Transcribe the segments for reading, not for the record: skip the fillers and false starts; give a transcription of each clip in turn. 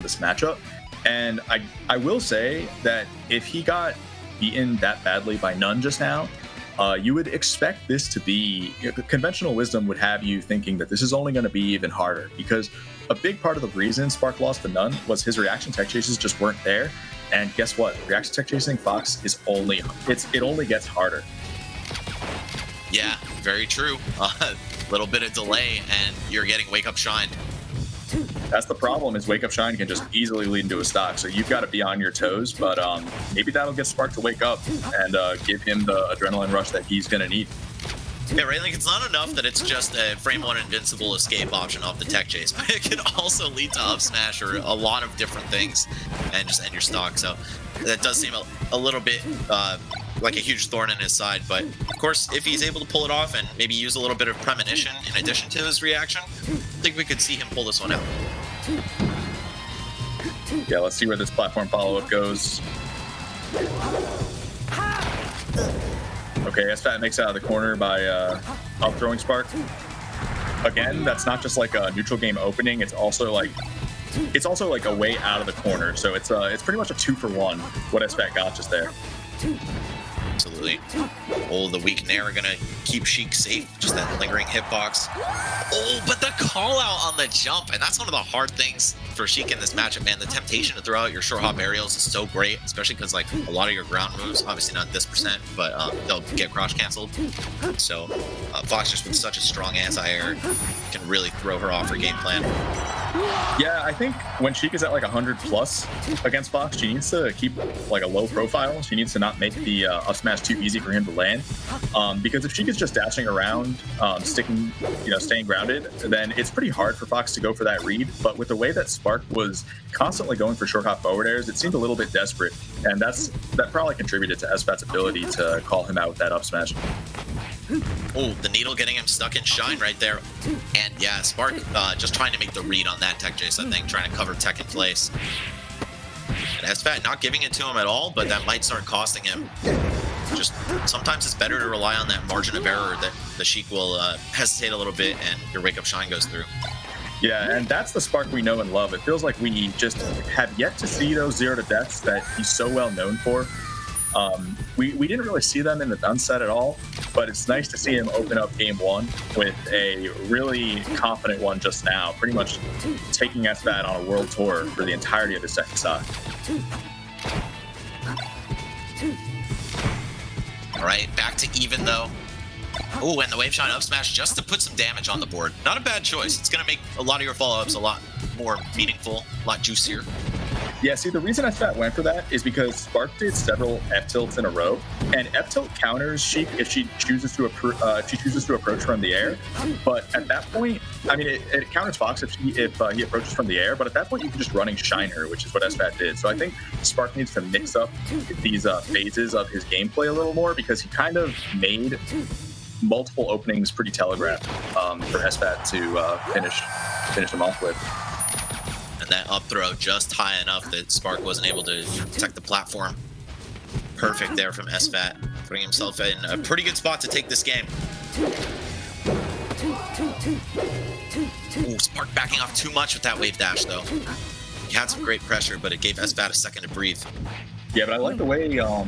this matchup. And I will say that if he got beaten that badly by None just now, you would expect this to be, conventional wisdom would have you thinking that this is only going to be even harder, because a big part of the reason Spark lost to None was his reaction tech chases just weren't there. And guess what? Reaction tech chasing Fox is it only gets harder. Yeah, very true. Little bit of delay and you're getting Wake Up Shine. That's the problem, is Wake Up Shine can just easily lead into a stock, so you've got to be on your toes, but maybe that'll get Spark to wake up and give him the adrenaline rush that he's going to need. Yeah, right, like it's not enough that it's just a frame 1 invincible escape option off the tech chase, but it can also lead to up smash or a lot of different things and just end your stock, so that does seem a little bit like a huge thorn in his side, but of course, if he's able to pull it off and maybe use a little bit of premonition in addition to his reaction, I think we could see him pull this one out. Yeah, let's see where this platform follow-up goes. Okay, SFAT makes it out of the corner by up throwing Spark. Again, that's not just like a neutral game opening, it's also like a way out of the corner, so it's pretty much a 2-for-1 what SFAT got just there. Absolutely. Oh, the weak Nair are gonna keep Sheik safe. Just that lingering hitbox. Oh, but the call out on the jump, and that's one of the hard things for Sheik in this matchup, man. The temptation to throw out your short hop aerials is so great, especially because like a lot of your ground moves, obviously not this percent, but they'll get crouch canceled. So Fox, just with such a strong anti-air, can really throw her off her game plan. Yeah, I think when Sheik is at like 100 plus against Fox, she needs to keep like a low profile. She needs to not make the up smash too easy for him to land. Because if Sheik is just dashing around, staying grounded, then it's pretty hard for Fox to go for that read. But with the way that Spark was constantly going for short hop forward airs, it seemed a little bit desperate. And that probably contributed to SFAT's ability to call him out with that up smash. Oh, the needle getting him stuck in Shine right there. And yeah, Spark just trying to make the read on that tech chase, I think, trying to cover tech in place. And SFAT not giving it to him at all, but that might start costing him. Just sometimes it's better to rely on that margin of error that the Sheik will hesitate a little bit and your Wake Up Shine goes through. Yeah, and that's the Spark we know and love. It feels like we just have yet to see those 0-to-deaths that he's so well known for. We didn't really see them in the None set at all, but it's nice to see him open up game 1 with a really confident one just now, pretty much taking SFAT on a world tour for the entirety of the second stock. All right, back to even though. Oh, and the Wave Shine up smash just to put some damage on the board. Not a bad choice. It's going to make a lot of your follow-ups a lot more meaningful, a lot juicier. Yeah, see, the reason SFAT went for that is because Spark did several F-tilts in a row, and F-tilt counters Sheik if she chooses to approach from the air. But at that point, I mean, it counters Fox if he approaches from the air, but at that point you can just running Shine her, which is what SFAT did. So I think Spark needs to mix up these phases of his gameplay a little more, because he kind of made multiple openings pretty telegraphed for SFAT to finish them off with. And that up throw just high enough that Spark wasn't able to protect the platform. Perfect there from SFAT, putting himself in a pretty good spot to take this game. Ooh, Spark backing off too much with that wave dash though. He had some great pressure, but it gave SFAT a second to breathe. Yeah, but I like the way I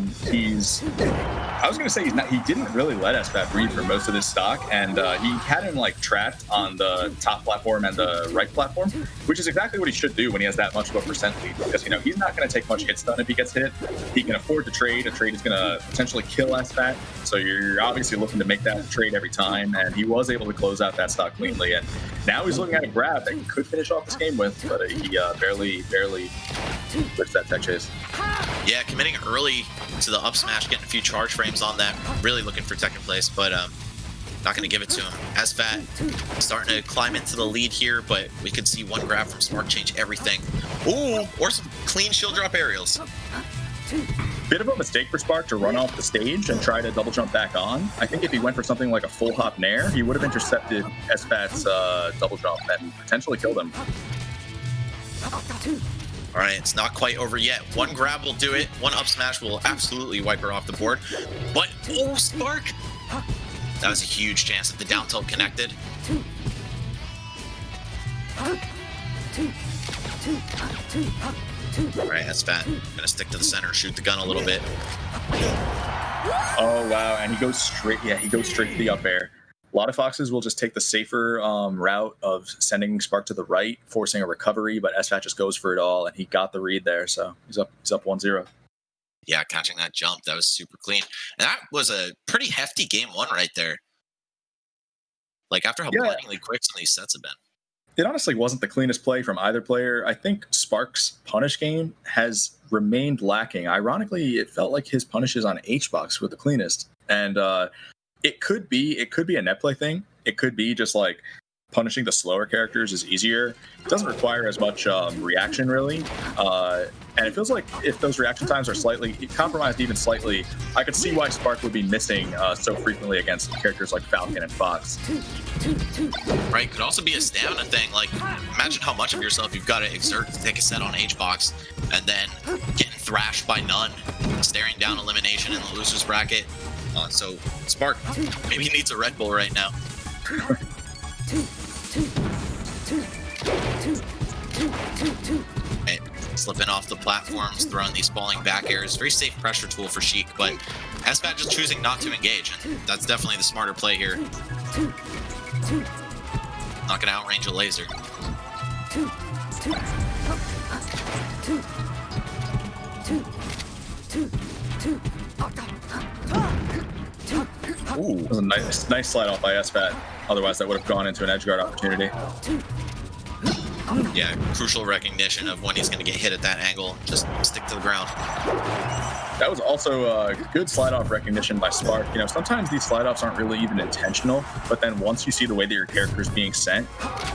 was going to say he didn't really let SFAT breathe for most of this stock, and he had him like trapped on the top platform and the right platform, which is exactly what he should do when he has that much of a percent lead, because he's not going to take much hit stun if he gets hit. He can afford to trade. A trade is going to potentially kill SFAT, so you're obviously looking to make that trade every time, and he was able to close out that stock cleanly, and now he's looking at a grab that he could finish off this game with, but he barely whips that tech chase. Yeah, committing early to the up smash, getting a few charge frames on that. Really looking for tech in place, but not going to give it to him. SFAT starting to climb into the lead here, but we could see one grab from Spark change everything. Ooh, or some clean shield drop aerials. Bit of a mistake for Spark to run off the stage and try to double jump back on. I think if he went for something like a full hop nair, he would have intercepted SFAT's double jump and potentially killed him. All right, it's not quite over yet. One grab will do it. One up smash will absolutely wipe her off the board. But, oh, Spark! That was a huge chance if the down tilt connected. All right, SFAT gonna stick to the center, shoot the gun a little bit. Oh wow, and he goes straight. Yeah, he goes straight to the up air. A lot of Foxes will just take the safer route of sending Spark to the right, forcing a recovery, but SFAT just goes for it all, and he got the read there, so he's up 1-0. Yeah, catching that jump, that was super clean. And that was a pretty hefty game one right there. Like, after how blindingly quick some of these sets have been. It honestly wasn't the cleanest play from either player. I think Spark's punish game has remained lacking. Ironically, it felt like his punishes on HBox were the cleanest. And it could be a net play thing. It could be just like punishing the slower characters is easier. It doesn't require as much reaction, really. And it feels like if those reaction times are slightly compromised, even slightly, I could see why Spark would be missing so frequently against characters like Falcon and Fox. Right, could also be a stamina thing. Like, imagine how much of yourself you've got to exert to take a set on HBox, and then getting thrashed by none, staring down elimination in the loser's bracket. So Spark maybe he needs a Red Bull right now. Right, slipping off the platforms, throwing these falling back airs. Very safe pressure tool for Sheik, but SFAT just choosing not to engage, and that's definitely the smarter play here. Not gonna outrange a laser. Ooh, that was a nice slide off by SFAT. Otherwise, that would have gone into an edge guard opportunity. Yeah, crucial recognition of when he's going to get hit at that angle. Just stick to the ground. That was also a good slide-off recognition by Spark. You know, sometimes these slide-offs aren't really even intentional, but then once you see the way that your character is being sent,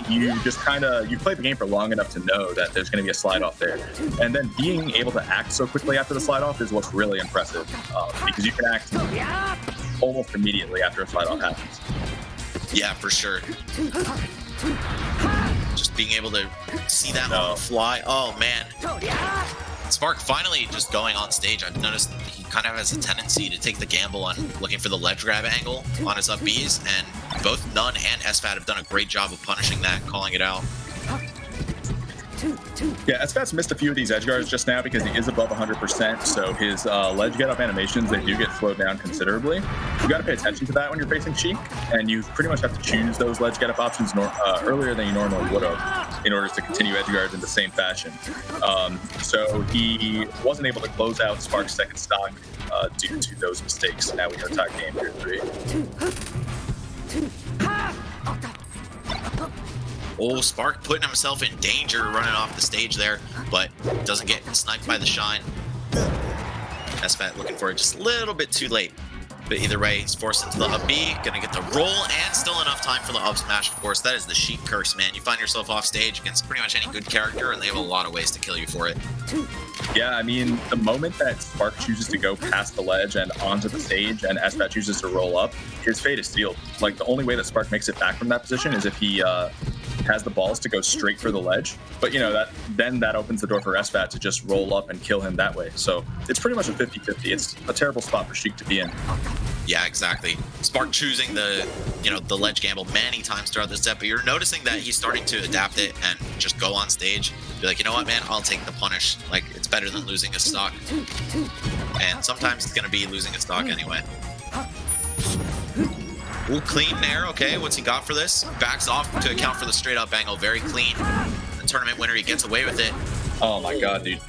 you just you play the game for long enough to know that there's going to be a slide-off there. And then being able to act so quickly after the slide-off is what's really impressive, because you can act almost immediately after a slide-off happens. Yeah, for sure. Just being able to see that on the fly. Oh, man. Spark finally just going on stage. I've noticed he kind of has a tendency to take the gamble on looking for the ledge grab angle on his up Bs, and both None and SFAT have done a great job of punishing that, calling it out. Yeah, SFAT's missed a few of these edge guards just now because he is above 100%, so his ledge get up animations, they do get slowed down considerably. You got to pay attention to that when you're facing Sheik, and you pretty much have to choose those ledge get up options earlier than you normally would have in order to continue edge guards in the same fashion. So he wasn't able to close out Spark's second stock due to those mistakes. Now we are tied game here 3. Oh, Spark putting himself in danger running off the stage there, but doesn't get sniped by the shine. SFAT looking for it just a little bit too late. But either way, he's forced into the up B, gonna get the roll, and still enough time for the up smash, of course. That is the Sheik curse, man. You find yourself off stage against pretty much any good character, and they have a lot of ways to kill you for it. Yeah, I mean, the moment that Spark chooses to go past the ledge and onto the stage, and SFAT chooses to roll up, his fate is sealed. Like, the only way that Spark makes it back from that position is if he has the balls to go straight for the ledge. But, you know, that opens the door for SFAT to just roll up and kill him that way. So it's pretty much a 50-50. It's a terrible spot for Sheik to be in. Yeah, exactly. Spark choosing the ledge gamble many times throughout this set, but you're noticing that he's starting to adapt it and just go on stage. Be like, you know what, man, I'll take the punish. Like, it's better than losing a stock. And sometimes it's going to be losing a stock anyway. Ooh, clean there. Okay, what's he got for this? Backs off to account for the straight up angle. Very clean. The tournament winner, he gets away with it. Oh my god, dude.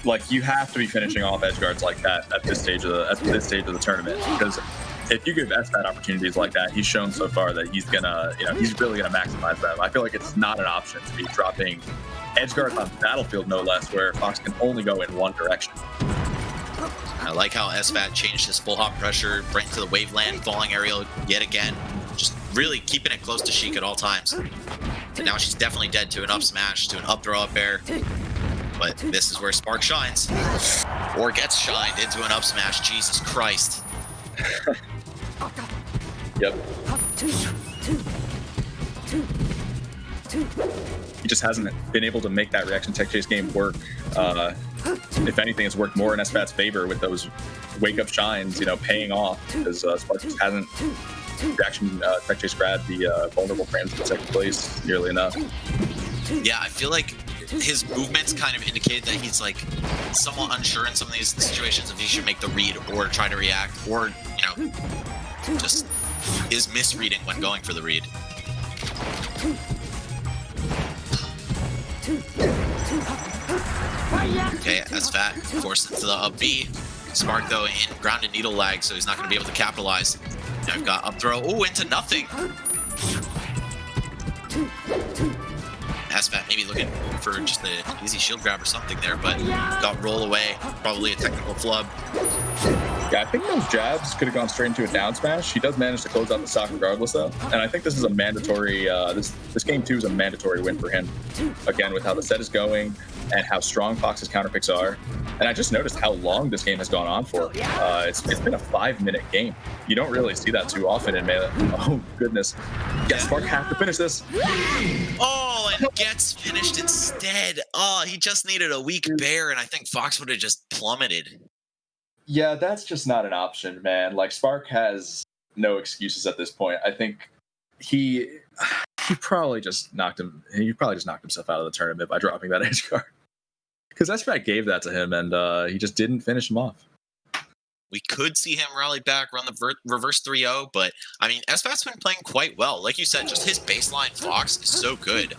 Like, you have to be finishing off edge guards like that at this stage of the tournament, because if you give SFAT opportunities like that, he's shown so far that he's really gonna maximize them. I feel like it's not an option to be dropping edge guards on Battlefield, no less, where Fox can only go in one direction. I like how SFAT changed his full hop pressure, bring to the waveland, falling aerial yet again. Just really keeping it close to Sheik at all times. And now she's definitely dead to an up smash, to an up throw up air. But this is where Spark shines. Or gets shined into an up smash. Jesus Christ. Yep. He just hasn't been able to make that reaction tech chase game work. If anything, it's worked more in SFAT's favor with those wake-up shines, paying off, because Spark just hasn't reaction tech chase grabbed the vulnerable frames in second place nearly enough. Yeah, I feel like his movements kind of indicated that he's like somewhat unsure in some of these situations if he should make the read or try to react, or just is misreading when going for the read. Okay, SFAT forced into the up B. Spark though in ground and needle lag, so he's not going to be able to capitalize. Now we've got up throw. Oh, into nothing. SFAT maybe looking for just an easy shield grab or something there, but got roll away. Probably a technical flub. Yeah, I think those jabs could have gone straight into a down smash. He does manage to close out the stock regardless, though. And I think this is a mandatory, this game 2 is a mandatory win for him. Again, with how the set is going and how strong Fox's counterpicks are. And I just noticed how long this game has gone on for. It's been a 5-minute game. You don't really see that too often in Melee. Oh, goodness. Yeah, Spark has to finish this. Oh, and gets finished instead. Oh, he just needed a weak bear, and I think Fox would have just plummeted. Yeah, that's just not an option, man. Like, Spark has no excuses at this point. I think he probably just knocked himself out of the tournament by dropping that edge guard. Because SFAT gave that to him, and he just didn't finish him off. We could see him rally back, run the reverse 3-0, but, I mean, SFAT's been playing quite well. Like you said, just his baseline Fox is so good.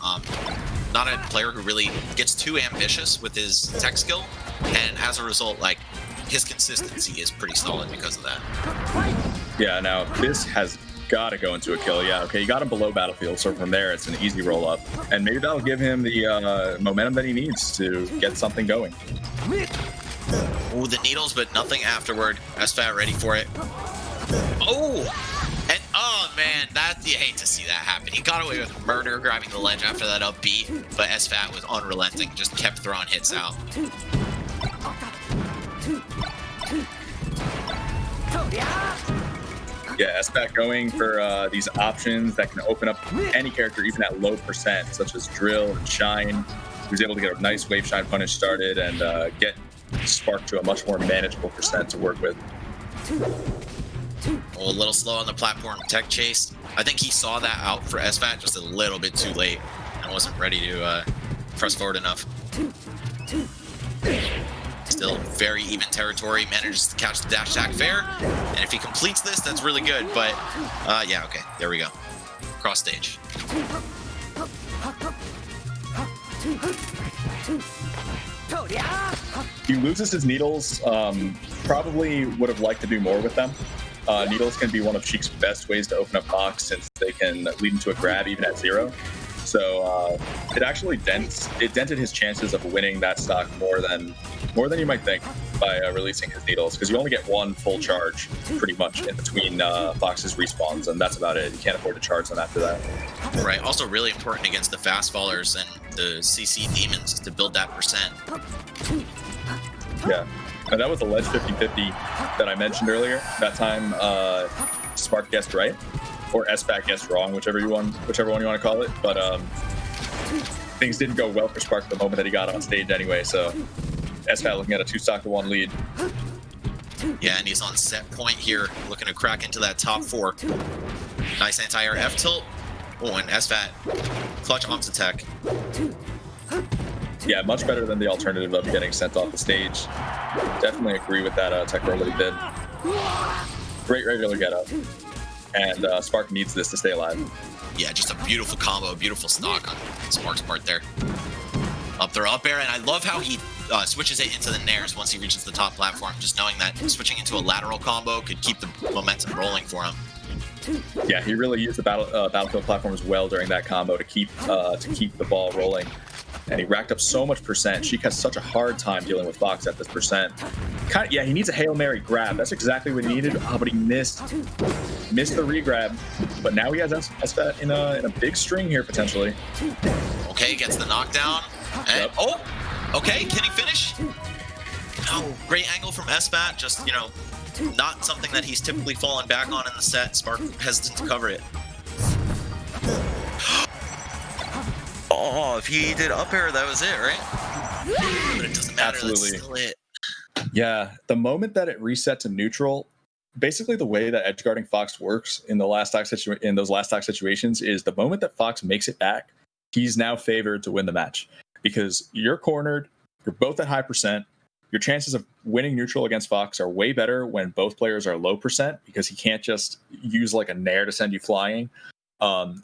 Not a player who really gets too ambitious with his tech skill, and as a result, like, his consistency is pretty solid because of that. Yeah, now this has got to go into a kill. Yeah, okay, you got him below battlefield, so from there it's an easy roll up, and maybe that'll give him the momentum that he needs to get something going. Oh, the needles, but nothing afterward. SFAT ready for it. Oh, and oh man, you hate to see that happen. He got away with murder, grabbing the ledge after that up B, but SFAT was unrelenting, just kept throwing hits out. Yeah, SFAT going for these options that can open up any character, even at low percent, such as Drill and Shine. He was able to get a nice Wave Shine punish started and get Spark to a much more manageable percent to work with. Oh, a little slow on the platform tech chase. I think he saw that out for SFAT just a little bit too late and wasn't ready to press forward enough. Still very even territory, manages to catch the dash attack fair, and if he completes this, that's really good, but yeah, okay, there we go. Cross stage. He loses his needles, probably would have liked to do more with them. Needles can be one of Sheik's best ways to open up Fox since they can lead into a grab even at 0. So it actually dented his chances of winning that stock more than you might think by releasing his needles, because you only get one full charge pretty much in between Fox's respawns, and that's about it. You can't afford to charge them after that. Right. Also really important against the fast fallers and the CC demons to build that percent. Yeah. And that was the ledge 50-50 that I mentioned earlier. That time Spark guessed right, or SFAT guessed wrong, whichever one you want to call it. But things didn't go well for Spark the moment that he got on stage anyway, so SFAT looking at a 2-1 lead. Yeah, and he's on set point here, looking to crack into that top 4. Nice anti-air F tilt. Oh, and SFAT clutch arms attack. Yeah, much better than the alternative of getting sent off the stage. Definitely agree with that tech roll that he did. Great regular get up. And Spark needs this to stay alive. Yeah, just a beautiful combo, beautiful stock on Spark's part there. Up throw, up air, and I love how he switches it into the nairs once he reaches the top platform, just knowing that switching into a lateral combo could keep the momentum rolling for him. Yeah, he really used the battlefield platform as well during that combo to keep the ball rolling. And he racked up so much percent. Sheik has such a hard time dealing with Fox at this percent. Yeah, he needs a Hail Mary grab. That's exactly what he needed. But he missed the re-grab. But now he has SFAT in a big string here, potentially. Okay, gets the knockdown. And, oh, okay, can he finish? No, great angle from SFAT. Just, not something that he's typically fallen back on in the set. Spark hesitant to cover it. Oh, if he did up air, that was it, right? But it doesn't matter. Absolutely. That's still it. Yeah, the moment that it reset to neutral, basically the way that edgeguarding Fox works in those last stock situations is the moment that Fox makes it back, he's now favored to win the match. because you're cornered, you're both at high percent. Your chances of winning neutral against Fox are way better when both players are low percent, because he can't just use like a nair to send you flying.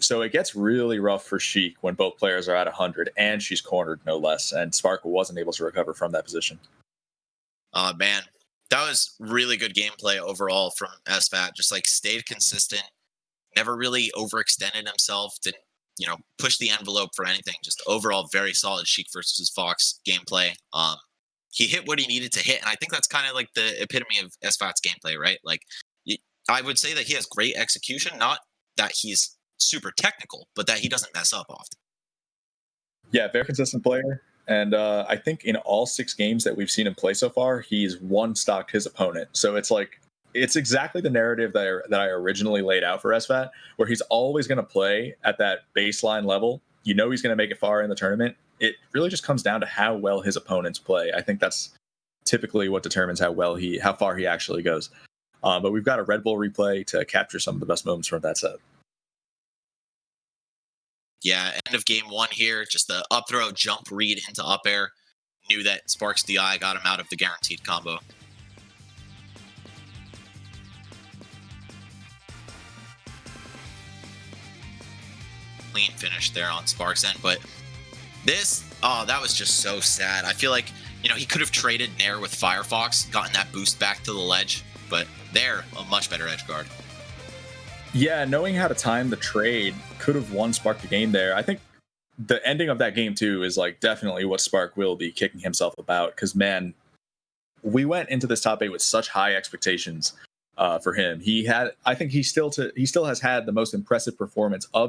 So it gets really rough for Sheik when both players are at 100 and she's cornered, no less. And Sparkle wasn't able to recover from that position. Man, that was really good gameplay overall from SFAT. Just like stayed consistent, never really overextended himself, didn't, push the envelope for anything. Just overall very solid Sheik versus Fox gameplay. He hit what he needed to hit, and I think that's kind of like the epitome of SFAT's gameplay, right? Like, I would say that he has great execution, not that he's super technical, but that he doesn't mess up often. Yeah, very consistent player. And I think in all 6 games that we've seen him play so far, he's one-stocked his opponent. So it's exactly the narrative that I originally laid out for SFAT, where he's always going to play at that baseline level. He's going to make it far in the tournament. It really just comes down to how well his opponents play. I think that's typically what determines how far he actually goes. But we've got a Red Bull replay to capture some of the best moments from that set. Yeah, end of game 1 here. Just the up throw, jump read into up air. Knew that Sparks DI got him out of the guaranteed combo. Clean finish there on Sparks' end. But that was just so sad. I feel like, he could have traded Nair with Firefox, gotten that boost back to the ledge. But they're a much better edge guard. Yeah, knowing how to time the trade could have won Spark the game there. I think the ending of that game too is like definitely what Spark will be kicking himself about, because man, we went into this top 8 with such high expectations for him. I think he still has had the most impressive performance of